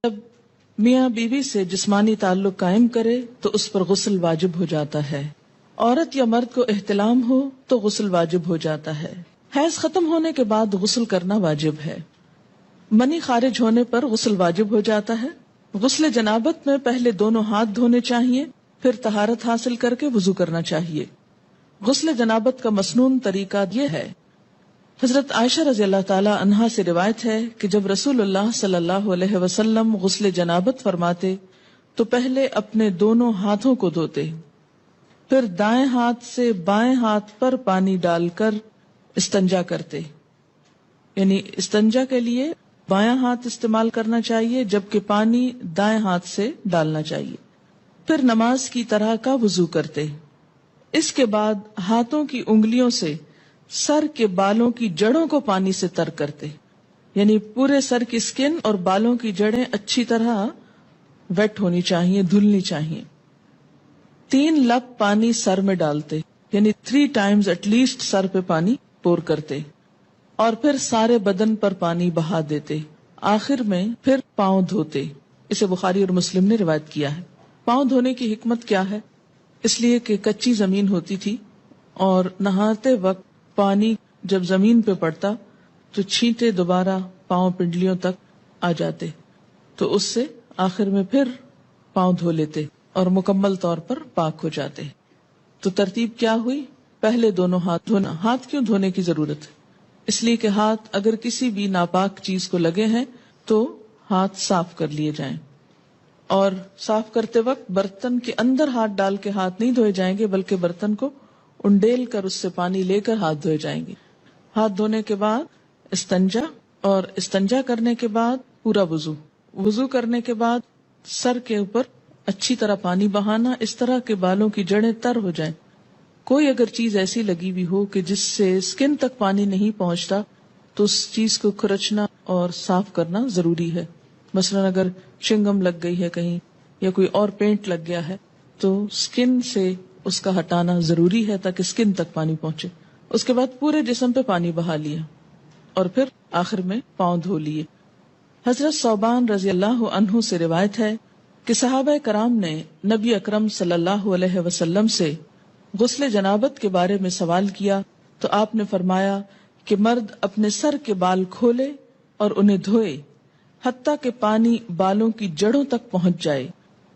جب میاں بیوی سے جسمانی تعلق قائم کرے تو اس پر غسل واجب ہو جاتا ہے. عورت یا مرد کو احتلام ہو تو غسل واجب ہو جاتا ہے. حیض ختم ہونے کے بعد غسل کرنا واجب ہے. منی خارج ہونے پر غسل واجب ہو جاتا ہے. غسل جنابت میں پہلے دونوں ہاتھ دھونے چاہیے، پھر طہارت حاصل کر کے وضو کرنا چاہیے. غسل جنابت کا مسنون طریقہ یہ ہے. حضرت عائشہ رضی اللہ تعالی عنہا سے روایت ہے کہ جب رسول اللہ صلی اللہ علیہ وسلم غسل جنابت فرماتے تو پہلے اپنے دونوں ہاتھوں کو دھوتے، پھر دائیں ہاتھ سے بائیں ہاتھ پر پانی ڈال کر استنجا کرتے. یعنی استنجا کے لیے بایاں ہاتھ استعمال کرنا چاہیے جبکہ پانی دائیں ہاتھ سے ڈالنا چاہیے. پھر نماز کی طرح کا وضو کرتے. اس کے بعد ہاتھوں کی انگلیوں سے سر کے بالوں کی جڑوں کو پانی سے تر کرتے. یعنی پورے سر کی سکن اور بالوں کی جڑیں اچھی طرح ویٹ ہونی چاہیے، دھلنی چاہیے. 3 لپ پانی سر میں ڈالتے، یعنی 3 times ایٹ لیسٹ سر پہ پانی پور کرتے، اور پھر سارے بدن پر پانی بہا دیتے. آخر میں پھر پاؤں دھوتے. اسے بخاری اور مسلم نے روایت کیا ہے. پاؤں دھونے کی حکمت کیا ہے؟ اس لیے کہ کچی زمین ہوتی تھی اور نہاتے وقت پانی جب زمین پہ پڑتا تو چھینٹے دوبارہ پاؤں پنڈلیوں تک آ جاتے، تو اس سے آخر میں پھر پاؤں دھو لیتے اور مکمل طور پر پاک ہو جاتے. تو ترتیب کیا ہوئی؟ پہلے دونوں ہاتھ دھونا. ہاتھ کیوں دھونے کی ضرورت ہے؟ اس لیے کہ ہاتھ اگر کسی بھی ناپاک چیز کو لگے ہیں تو ہاتھ صاف کر لیے جائیں. اور صاف کرتے وقت برتن کے اندر ہاتھ ڈال کے ہاتھ نہیں دھوئے جائیں گے، بلکہ برتن کو انڈیل کر اس سے پانی لے کر ہاتھ دھوئے جائیں گے. ہاتھ دھونے کے بعد استنجا، اور استنجا کرنے کے بعد پورا وضو. وضو کرنے کے بعد سر کے اوپر اچھی طرح پانی بہانا، اس طرح کے بالوں کی جڑیں تر ہو جائیں. کوئی اگر چیز ایسی لگی ہوئی ہو کہ جس سے سکن تک پانی نہیں پہنچتا تو اس چیز کو کھرچنا اور صاف کرنا ضروری ہے. مثلا اگر چنگم لگ گئی ہے کہیں یا کوئی اور پینٹ لگ گیا ہے تو سکن سے اس کا ہٹانا ضروری ہے تاکہ سکن تک پانی پہنچے. اس کے بعد پورے جسم پہ پانی بہا لیا اور پھر آخر میں پاؤں دھو لیے. حضرت ثوبان رضی اللہ عنہ سے روایت ہے کہ صحابہ کرام نے نبی اکرم صلی اللہ علیہ وسلم سے غسل جنابت کے بارے میں سوال کیا تو آپ نے فرمایا کہ مرد اپنے سر کے بال کھولے اور انہیں دھوئے حتیٰ کہ پانی بالوں کی جڑوں تک پہنچ جائے،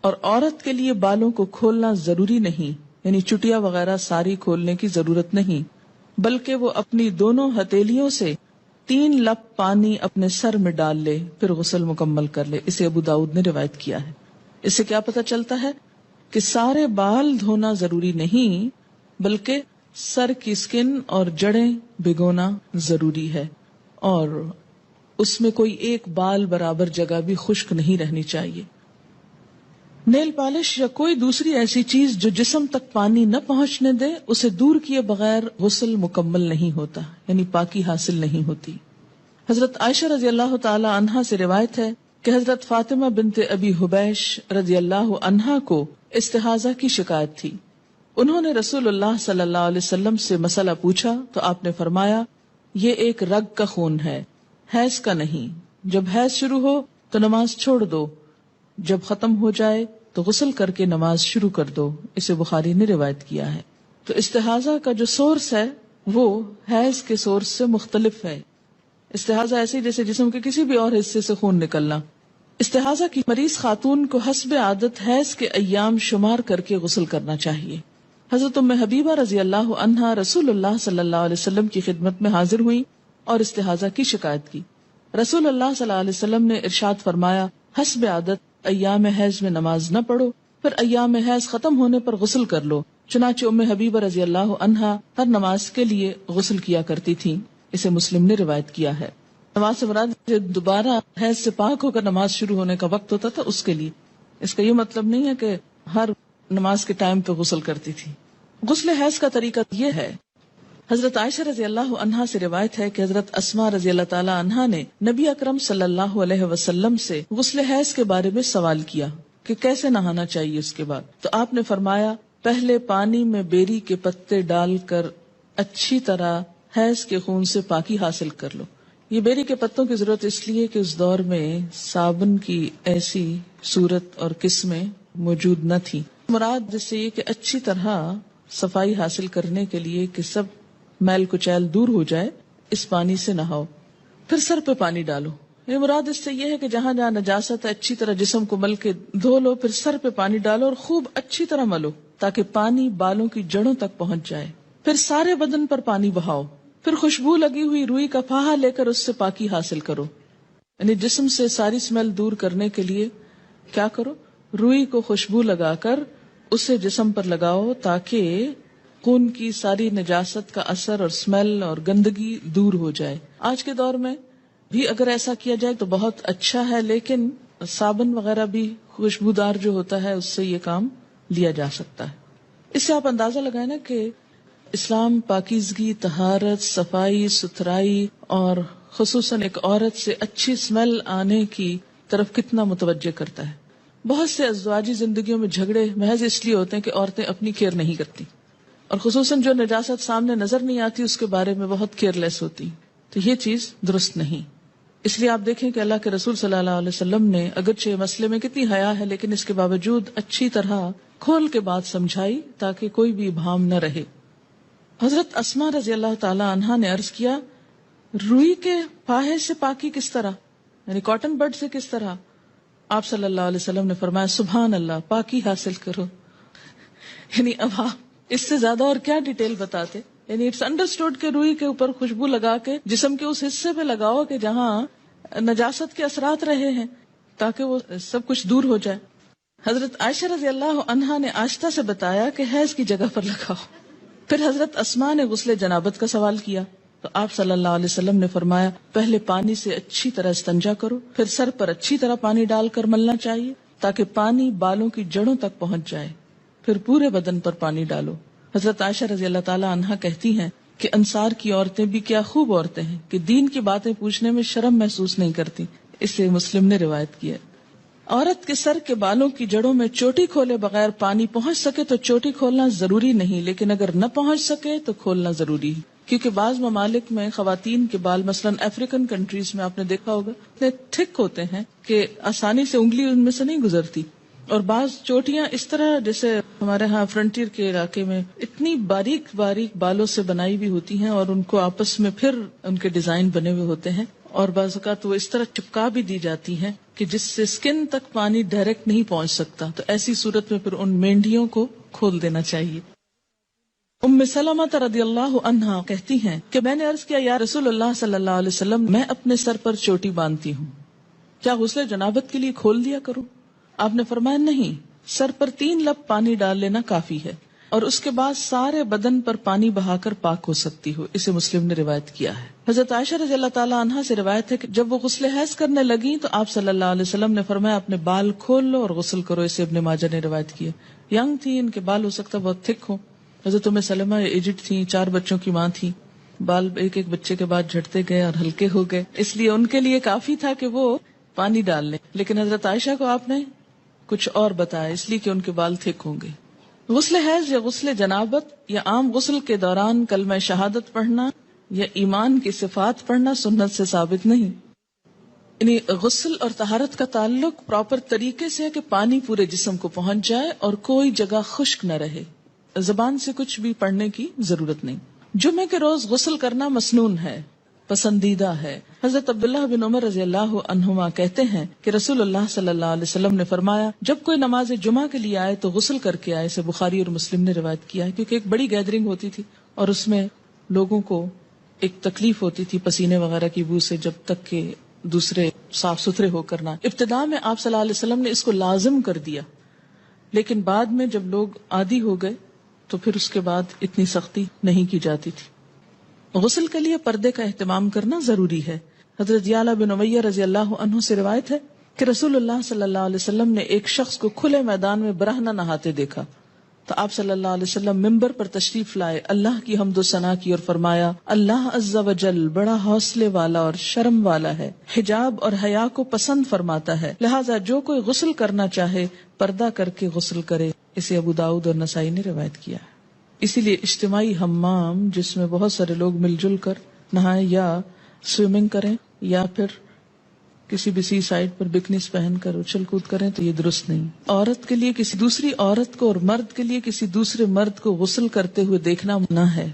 اور عورت کے لیے بالوں کو کھولنا ضروری نہیں، یعنی چٹیا وغیرہ ساری کھولنے کی ضرورت نہیں، بلکہ وہ اپنی دونوں ہتھیلیوں سے 3 لپ پانی اپنے سر میں ڈال لے پھر غسل مکمل کر لے. اسے ابو داؤد نے روایت کیا ہے. اس سے کیا پتہ چلتا ہے کہ سارے بال دھونا ضروری نہیں بلکہ سر کی سکن اور جڑیں بھگونا ضروری ہے، اور اس میں کوئی ایک بال برابر جگہ بھی خشک نہیں رہنی چاہیے. نیل پالش یا کوئی دوسری ایسی چیز جو جسم تک پانی نہ پہنچنے دے، اسے دور کیے بغیر غسل مکمل نہیں ہوتا، یعنی پاکی حاصل نہیں ہوتی. حضرت عائشہ رضی اللہ تعالی عنہا سے روایت ہے کہ حضرت فاطمہ بنت ابی حبیش رضی اللہ عنہا کو استحاضہ کی شکایت تھی. انہوں نے رسول اللہ صلی اللہ علیہ وسلم سے مسئلہ پوچھا تو آپ نے فرمایا یہ ایک رگ کا خون ہے، حیض کا نہیں. جب حیض شروع ہو تو نماز چھوڑ دو، جب ختم ہو جائے تو غسل کر کے نماز شروع کر دو. اسے بخاری نے روایت کیا ہے. تو استحاضہ کا جو سورس ہے وہ حیض کے سورس سے مختلف ہے. استحاضہ ایسے جیسے جسم کے کسی بھی اور حصے سے خون نکلنا. استحاضہ کی مریض خاتون کو حسب عادت حیض کے ایام شمار کر کے غسل کرنا چاہیے. حضرت ام حبیبہ رضی اللہ عنہا رسول اللہ صلی اللہ علیہ وسلم کی خدمت میں حاضر ہوئی اور استحاضہ کی شکایت کی. رسول اللہ صلی اللہ علیہ وسلم نے ارشاد فرمایا حسب عادت ایام حیض میں نماز نہ پڑھو، پھر ایام حیض ختم ہونے پر غسل کر لو. چنانچہ ام حبیبہ رضی اللہ عنہا ہر نماز کے لیے غسل کیا کرتی تھیں. اسے مسلم نے روایت کیا ہے. نماز سے مراد دوبارہ حیض سے پاک ہو کر نماز شروع ہونے کا وقت ہوتا تھا اس کے لیے. اس کا یہ مطلب نہیں ہے کہ ہر نماز کے ٹائم پہ غسل کرتی تھی. غسل حیض کا طریقہ یہ ہے. حضرت عائشہ رضی اللہ عنہا سے روایت ہے کہ حضرت اسماء رضی اللہ تعالی عنہا نے نبی اکرم صلی اللہ علیہ وسلم سے غسل حیض کے بارے میں سوال کیا کہ کیسے نہانا چاہیے اس کے بعد. تو آپ نے فرمایا پہلے پانی میں بیری کے پتے ڈال کر اچھی طرح حیض کے خون سے پاکی حاصل کر لو. یہ بیری کے پتوں کی ضرورت اس لیے کہ اس دور میں صابن کی ایسی صورت اور قسمیں موجود نہ تھی. مراد جس سے یہ کہ اچھی طرح صفائی حاصل کرنے کے لیے کہ سب میل کچیل دور ہو جائے، اس پانی سے نہاؤ. پھر سر پہ پانی ڈالو. یہ مراد اس سے یہ ہے کہ جہاں جہاں نجاست ہے اچھی طرح جسم کو مل کے دھو لو، پھر سر پہ پانی ڈالو اور خوب اچھی طرح ملو تاکہ پانی بالوں کی جڑوں تک پہنچ جائے. پھر سارے بدن پر پانی بہاؤ. پھر خوشبو لگی ہوئی روئی کا پھاہا لے کر اس سے پاکی حاصل کرو. یعنی جسم سے ساری اسمیل دور کرنے کے لیے کیا کرو؟ روئی کو خوشبو لگا کر اسے جسم پر لگاؤ تاکہ خون کی ساری نجاست کا اثر اور اسمیل اور گندگی دور ہو جائے. آج کے دور میں بھی اگر ایسا کیا جائے تو بہت اچھا ہے، لیکن صابن وغیرہ بھی خوشبودار جو ہوتا ہے اس سے یہ کام لیا جا سکتا ہے. اس سے آپ اندازہ لگائیں نا کہ اسلام پاکیزگی، طہارت، صفائی ستھرائی اور خصوصاً ایک عورت سے اچھی اسمیل آنے کی طرف کتنا متوجہ کرتا ہے. بہت سے ازواجی زندگیوں میں جھگڑے محض اس لیے ہوتے ہیں کہ عورتیں اپنی کیئر نہیں کرتی، اور خصوصاً جو نجاست سامنے نظر نہیں آتی اس کے بارے میں بہت کیئر لیس ہوتی. تو یہ چیز درست نہیں. اس لیے آپ دیکھیں کہ اللہ کے رسول صلی اللہ علیہ وسلم نے اگرچہ مسئلے میں کتنی حیا ہے لیکن اس کے باوجود اچھی طرح کھول کے بات سمجھائی تاکہ کوئی بھی ابہام نہ رہے. حضرت اسماء رضی اللہ تعالی عنہا نے عرض کیا، روئی کے پھاہے سے پاکی کس طرح، یعنی کاٹن بڈ سے کس طرح؟ آپ صلی اللہ علیہ وسلم نے فرمایا، سبحان اللہ، پاکی حاصل کرو. یعنی اب آپ اس سے زیادہ اور کیا ڈیٹیل بتاتے. یعنی اٹس انڈرسٹوڈ کہ روئی کے اوپر خوشبو لگا کے جسم کے اس حصے پہ لگاؤ کہ جہاں نجاست کے اثرات رہے ہیں تاکہ وہ سب کچھ دور ہو جائے. حضرت عائشہ رضی اللہ عنہا نے آشتا سے بتایا کہ حیض کی جگہ پر لگاؤ. پھر حضرت اسماء نے غسل جنابت کا سوال کیا تو آپ صلی اللہ علیہ وسلم نے فرمایا، پہلے پانی سے اچھی طرح استنجا کرو، پھر سر پر اچھی طرح پانی ڈال کر ملنا چاہیے تاکہ پانی بالوں کی جڑوں تک پہنچ جائے، پھر پورے بدن پر پانی ڈالو. حضرت عائشہ رضی اللہ تعالی عنہا کہتی ہیں کہ انصار کی عورتیں بھی کیا خوب عورتیں ہیں کہ دین کی باتیں پوچھنے میں شرم محسوس نہیں کرتی. اسے مسلم نے روایت کیا. عورت کے سر کے بالوں کی جڑوں میں چوٹی کھولے بغیر پانی پہنچ سکے تو چوٹی کھولنا ضروری نہیں، لیکن اگر نہ پہنچ سکے تو کھولنا ضروری ہے، کیونکہ بعض ممالک میں خواتین کے بال، مثلا افریقن کنٹریز میں آپ نے دیکھا ہوگا، اتنے تھک ہوتے ہیں کہ آسانی سے انگلی ان میں سے نہیں گزرتی، اور بعض چوٹیاں اس طرح جیسے ہمارے ہاں فرنٹیئر کے علاقے میں اتنی باریک باریک بالوں سے بنائی بھی ہوتی ہیں اور ان کو آپس میں پھر ان کے ڈیزائن بنے ہوئے ہوتے ہیں، اور بعض اوقات وہ اس طرح چپکا بھی دی جاتی ہیں کہ جس سے سکن تک پانی ڈائریکٹ نہیں پہنچ سکتا. تو ایسی صورت میں پھر ان مینڈیوں کو کھول دینا چاہیے. ام سلمہ رضی اللہ عنہا کہتی ہیں کہ میں نے عرض کیا، یا رسول اللہ صلی اللہ علیہ وسلم، میں اپنے سر پر چوٹی باندھتی ہوں، کیا غسل جنابت کے لیے کھول دیا کروں؟ آپ نے فرمایا، نہیں، سر پر 3 لب پانی ڈال لینا کافی ہے اور اس کے بعد سارے بدن پر پانی بہا کر پاک ہو سکتی ہو. اسے مسلم نے روایت کیا ہے. حضرت عائشہ رضی اللہ تعالی عنہا سے روایت ہے کہ جب وہ غسل حیض کرنے لگی تو آپ صلی اللہ علیہ وسلم نے فرمایا، اپنے بال کھول لو اور غسل کرو. اسے ابن ماجہ نے روایت کیا. ینگ تھی، ان کے بال ہو سکتا بہت تھک ہو. حضرت ام سلمہ ایجڈ تھی، 4 بچوں کی ماں تھی، بال ایک ایک بچے کے بعد جھڑتے گئے اور ہلکے ہو گئے، اس لیے ان کے لیے کافی تھا کہ وہ پانی ڈال لیں. لیکن حضرت عائشہ کو آپ نے کچھ اور بتایا، اس لیے کہ ان کے بال تھک ہوں گے. غسل حیض یا غسل جنابت یا عام غسل کے دوران کلمہ شہادت پڑھنا یا ایمان کی صفات پڑھنا سنت سے ثابت نہیں. یعنی غسل اور طہارت کا تعلق پراپر طریقے سے ہے کہ پانی پورے جسم کو پہنچ جائے اور کوئی جگہ خشک نہ رہے. زبان سے کچھ بھی پڑھنے کی ضرورت نہیں. جمعے کے روز غسل کرنا مسنون ہے، پسندیدہ ہے. حضرت عبداللہ بن عمر رضی اللہ عنہما کہتے ہیں کہ رسول اللہ صلی اللہ علیہ وسلم نے فرمایا، جب کوئی نماز جمعہ کے لیے آئے تو غسل کر کے آئے. اسے بخاری اور مسلم نے روایت کیا ہے، کیونکہ ایک بڑی گیدرنگ ہوتی تھی اور اس میں لوگوں کو ایک تکلیف ہوتی تھی پسینے وغیرہ کی بو سے، جب تک کہ دوسرے صاف ستھرے ہو کر نہ. ابتداء میں آپ صلی اللہ علیہ وسلم نے اس کو لازم کر دیا، لیکن بعد میں جب لوگ عادی ہو گئے تو پھر اس کے بعد اتنی سختی نہیں کی جاتی تھی. غسل کے لیے پردے کا اہتمام کرنا ضروری ہے. حضرت یعلا بن امیہ رضی اللہ عنہ سے روایت ہے کہ رسول اللہ صلی اللہ علیہ وسلم نے ایک شخص کو کھلے میدان میں برہنہ نہاتے دیکھا تو آپ صلی اللہ علیہ وسلم ممبر پر تشریف لائے، اللہ کی حمد و ثنا کی اور فرمایا، اللہ عز و جل بڑا حوصلے والا اور شرم والا ہے، حجاب اور حیا کو پسند فرماتا ہے، لہٰذا جو کوئی غسل کرنا چاہے پردہ کر کے غسل کرے. اسے ابو داؤد اور نسائی نے روایت کیا ہے. اسی لیے اجتماعی حمام جس میں بہت سارے لوگ مل جل کر نہائیں یا سوئمنگ کریں یا پھر کسی بھی سی سائڈ پر بکنیز پہن کر اچھل کود کریں تو یہ درست نہیں. عورت کے لیے کسی دوسری عورت کو اور مرد کے لیے کسی دوسرے مرد کو غسل کرتے ہوئے دیکھنا منع ہے.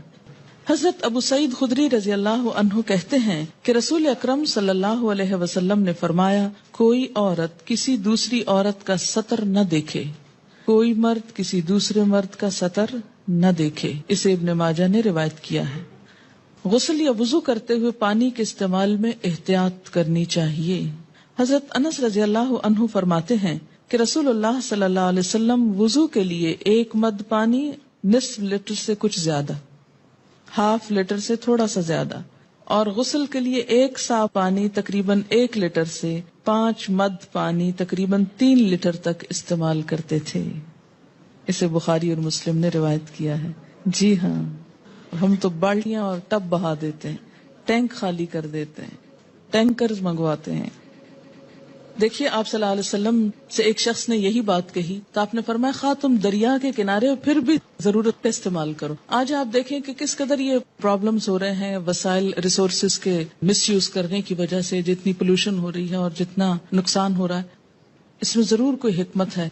حضرت ابو سعید خدری رضی اللہ عنہ کہتے ہیں کہ رسول اکرم صلی اللہ علیہ وسلم نے فرمایا، کوئی عورت کسی دوسری عورت کا سطر نہ دیکھے، کوئی مرد کسی دوسرے مرد کا سطر نہ دیکھے. اسے ابن ماجہ نے روایت کیا ہے. غسل یا وضو کرتے ہوئے پانی کے استعمال میں احتیاط کرنی چاہیے. حضرت انس رضی اللہ عنہ فرماتے ہیں کہ رسول اللہ صلی اللہ علیہ وسلم وضو کے لیے 1 مد پانی نصف لیٹر سے کچھ زیادہ، ½ لیٹر سے تھوڑا سا زیادہ، اور غسل کے لیے 1 سا پانی تقریباً 1 لیٹر سے 5 مد پانی تقریباً 3 لیٹر تک استعمال کرتے تھے. اسے بخاری اور مسلم نے روایت کیا ہے. جی ہاں، ہم تو بالٹیاں اور ٹب بہا دیتے ہیں، ٹینک خالی کر دیتے ہیں، ٹینکرز منگواتے ہیں. دیکھیے آپ صلی اللہ علیہ وسلم سے ایک شخص نے یہی بات کہی تو آپ نے فرمایا، خواہ تم دریا کے کنارے ہو پھر بھی ضرورت پہ استعمال کرو. آج آپ دیکھیں کہ کس قدر یہ پرابلمز ہو رہے ہیں وسائل ریسورسز کے مس یوز کرنے کی وجہ سے، جتنی پولوشن ہو رہی ہے اور جتنا نقصان ہو رہا ہے. اس میں ضرور کوئی حکمت ہے.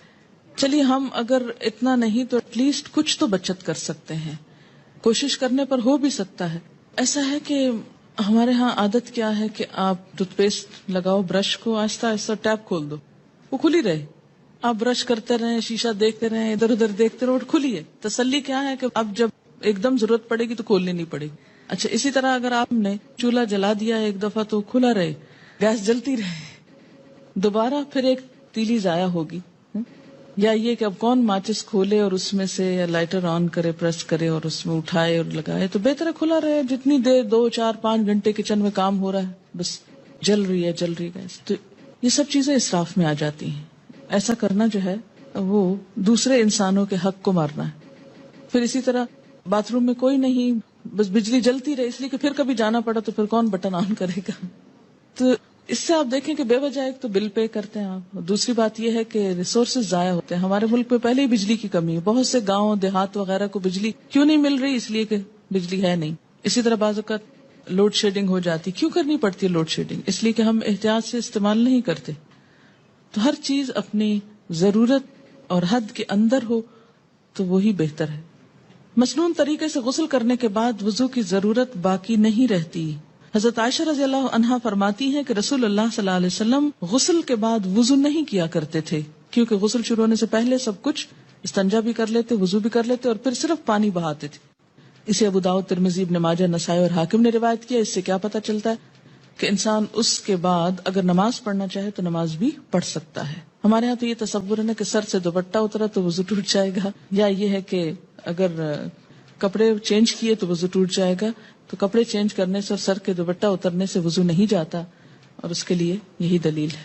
چلیے ہم اگر اتنا نہیں تو ایٹ لیسٹ کچھ تو بچت کر سکتے ہیں، کوشش کرنے پر ہو بھی سکتا ہے. ایسا ہے کہ ہمارے ہاں عادت کیا ہے کہ آپ ٹوتھ پیسٹ لگاؤ، برش کو آہستہ آہستہ ٹیپ کھول دو، وہ کھلی رہے، آپ برش کرتے رہیں، شیشہ دیکھتے رہیں، ادھر ادھر دیکھتے رہو، کھلی ہے. تسلی کیا ہے کہ اب جب ایک دم ضرورت پڑے گی تو کھولنی نہیں پڑے گی. اچھا اسی طرح اگر آپ نے چولہا جلا دیا ایک دفعہ تو کھلا رہے، گیس جلتی رہے، دوبارہ پھر ایک تیلی ضائع ہوگی. یا یہ کہ اب کون ماچس کھولے اور اس میں سے یا لائٹر آن کرے، پریس کرے اور اس میں اٹھائے اور لگائے. تو بہتر ہے کھلا رہے، جتنی دیر 2 4 5 گھنٹے کچن میں کام ہو رہا ہے بس جل رہی ہے گیس. تو یہ سب چیزیں اسراف میں آ جاتی ہیں. ایسا کرنا جو ہے وہ دوسرے انسانوں کے حق کو مارنا ہے. پھر اسی طرح باتھ روم میں کوئی نہیں، بس بجلی جلتی رہے، اس لیے کہ پھر کبھی جانا پڑا تو پھر کون بٹن آن کرے گا. تو اس سے آپ دیکھیں کہ بے وجہ ایک تو بل پے کرتے ہیں آپ، دوسری بات یہ ہے کہ ریسورسز ضائع ہوتے ہیں. ہمارے ملک میں پہلے ہی بجلی کی کمی ہے، بہت سے گاؤں دیہات وغیرہ کو بجلی کیوں نہیں مل رہی؟ اس لیے کہ بجلی ہے نہیں. اسی طرح بعض اوقات لوڈ شیڈنگ ہو جاتی. کیوں کرنی پڑتی ہے لوڈ شیڈنگ؟ اس لیے کہ ہم احتیاط سے استعمال نہیں کرتے. تو ہر چیز اپنی ضرورت اور حد کے اندر ہو تو وہی بہتر ہے. مسنون طریقے سے غسل کرنے کے بعد وضو کی ضرورت باقی نہیں رہتی. حضرت عائشہ رضی اللہ عنہا فرماتی ہیں کہ رسول اللہ صلی اللہ علیہ وسلم غسل کے بعد وضو نہیں کیا کرتے تھے، کیونکہ غسل شروع ہونے سے پہلے سب کچھ استنجا بھی کر لیتے، وضو بھی کر لیتے اور پھر صرف پانی بہاتے تھے. اسے ابو داؤد، ترمذی، ابن ماجہ، نسائی اور حاکم نے روایت کیا. اس سے کیا پتہ چلتا ہے کہ انسان اس کے بعد اگر نماز پڑھنا چاہے تو نماز بھی پڑھ سکتا ہے. ہمارے ہاں تو یہ تصور ہے نا کہ سر سے دوپٹہ اترا تو وضو ٹوٹ جائے گا، یا یہ ہے کہ اگر کپڑے چینج کیے تو وضو ٹوٹ جائے گا. تو کپڑے چینج کرنے سے اور سر کے دوپٹہ اترنے سے وضو نہیں جاتا، اور اس کے لیے یہی دلیل ہے.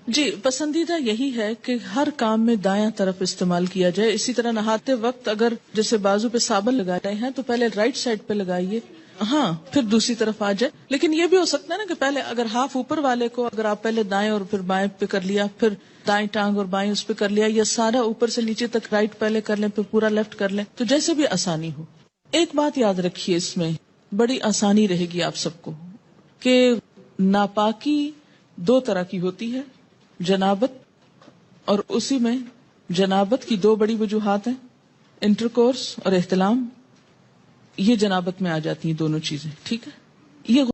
جی پسندیدہ یہی ہے کہ ہر کام میں دایاں طرف استعمال کیا جائے. اسی طرح نہاتے وقت اگر جیسے بازو پہ صابن لگا رہے ہیں تو پہلے رائٹ سائڈ پہ لگائیے، ہاں پھر دوسری طرف آ جائے. لیکن یہ بھی ہو سکتا ہے نا کہ پہلے اگر ہاف اوپر والے کو اگر آپ پہلے دائیں اور پھر بائیں پہ کر لیا، پھر دائیں ٹانگ اور بائیں اس پہ کر لیا، یا سارا اوپر سے نیچے تک رائٹ پہلے کر لیں پھر پورا لیفٹ کر لیں، تو جیسے بھی آسانی ہو. ایک بات یاد رکھیے، اس میں بڑی آسانی رہے گی آپ سب کو کہ ناپاکی 2 طرح کی ہوتی ہے، جنابت، اور اسی میں جنابت کی 2 بڑی وجوہات ہیں، انٹرکورس اور احتلام. یہ جنابت میں آ جاتی ہیں دونوں چیزیں. ٹھیک ہے، یہ